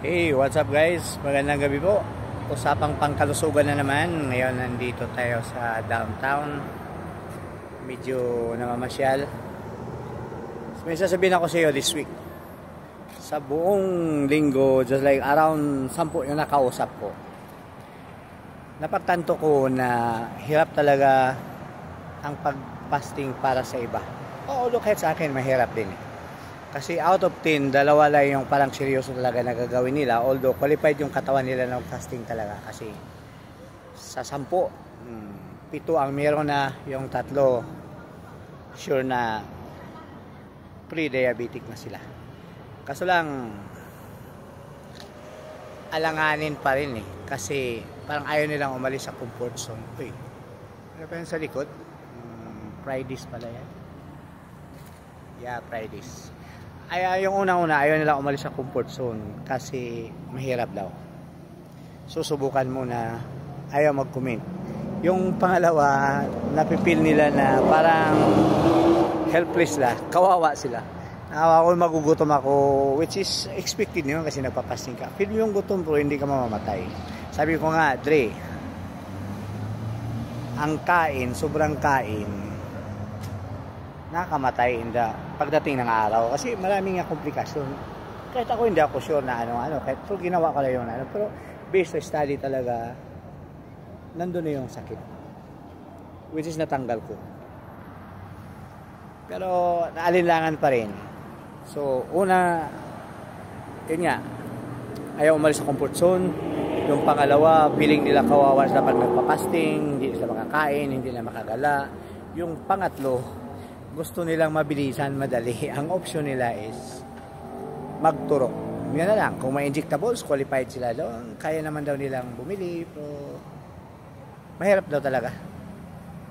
Hey, what's up guys? Magandang gabi po. Usapang pangkalusugan na naman. Ngayon nandito tayo sa downtown. Medyo namamasyal. May sasabihin ako sa iyo this week. Sa buong linggo, just like around 10 yung nakausap ko. Napagtanto ko na hirap talaga ang pag-fasting para sa iba. Although kahit sa akin mahirap din eh. Kasi out of 10, dalawa lang yung parang seryoso talaga na gagawin nila. Although qualified yung katawan nila ng fasting talaga. Kasi sa 10, 7 ang meron na, yung 3 sure na pre-diabetic na sila. Kaso lang, alanganin pa rin eh. Kasi parang ayaw nilang umalis sa comfort zone. Uy, ano pa yun sa likod? Fridays pala yan. Yeah, Fridays. Yung unang-una, ayaw nila umalis sa comfort zone kasi mahirap daw. Susubukan muna, ayaw mag-comment. Yung pangalawa, napipil nila na parang helpless la, kawawa sila. Ako magugutom ako, which is expected nyo kasi nagpapasting ka. Feel yung gutom pero hindi ka mamamatay. Sabi ko nga, Dre, ang kain, sobrang kain, nakamatay pagdating ng araw kasi maraming komplikasyon. Kahit ako hindi ako sure na ano kahit pero ginawa ko lang yun pero based sa study talaga nandun na yung sakit, which is natanggal ko, pero naalinlangan pa rin. So una, yun nga, ayaw umalis sa comfort zone. Yung pangalawa, feeling nila kawawa sa pag nagpa-fasting, hindi sila makakain, hindi na makagala. Yung pangatlo, gusto nilang mabilisan, madali. Ang option nila is magturok. Yan na lang. Kung may injectables, qualified sila doon. Kaya naman daw nilang bumili. Pero mahirap daw talaga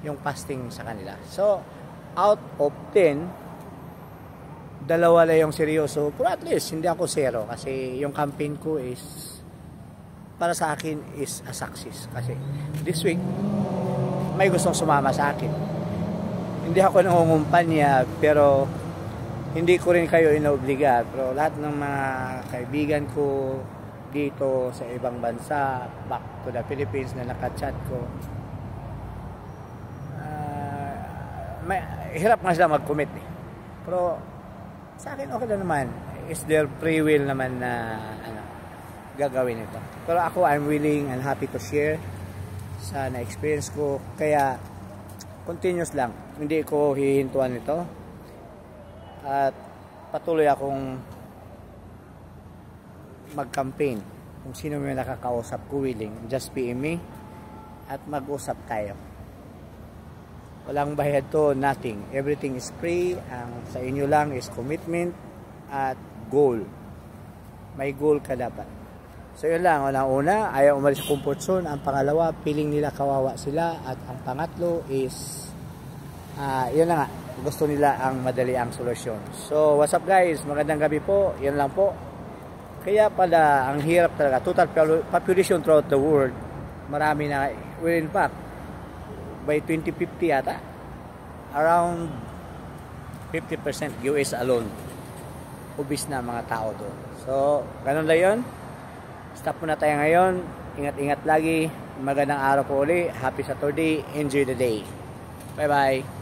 yung fasting sa kanila. So, out of 10, 2 lang yung seryoso. Pero at least, hindi ako 0. Kasi yung campaign ko is, para sa akin, is a success. Kasi this week, may gustong sumama sa akin. Hindi ako nangungumpanya, pero hindi ko rin kayo inobliga. Pero lahat ng mga kaibigan ko dito sa ibang bansa, back to the Philippines na nakachat ko, hirap nga sila mag-commit eh. Pero sa akin okay na naman. Is their free will naman na gagawin ito. Pero ako, I'm willing and happy to share sa na-experience ko. Kaya continuous lang, hindi ko hihintuan ito at patuloy akong mag-campaign. Kung sino may nakakausap ko willing, just PM me at mag-usap tayo. Walang bayad to, nothing, everything is free. Ang sa inyo lang is commitment at goal. May goal ka dapat. So yun lang, unang-una, ayaw umalis sa comfort zone. Ang pangalawa, feeling nila kawawa sila. At ang pangatlo is, yun lang nga, gusto nila ang madali ang solusyon. So what's up guys, magandang gabi po. Yan lang po. Kaya pala, ang hirap talaga. Total population throughout the world, marami na, well in fact, by 2050 yata, around 50% US alone, obese na mga tao doon. So, ganun lang yun. Stop muna tayo ngayon. Ingat-ingat lagi. Magandang araw po uli. Happy Saturday. Enjoy the day. Bye-bye.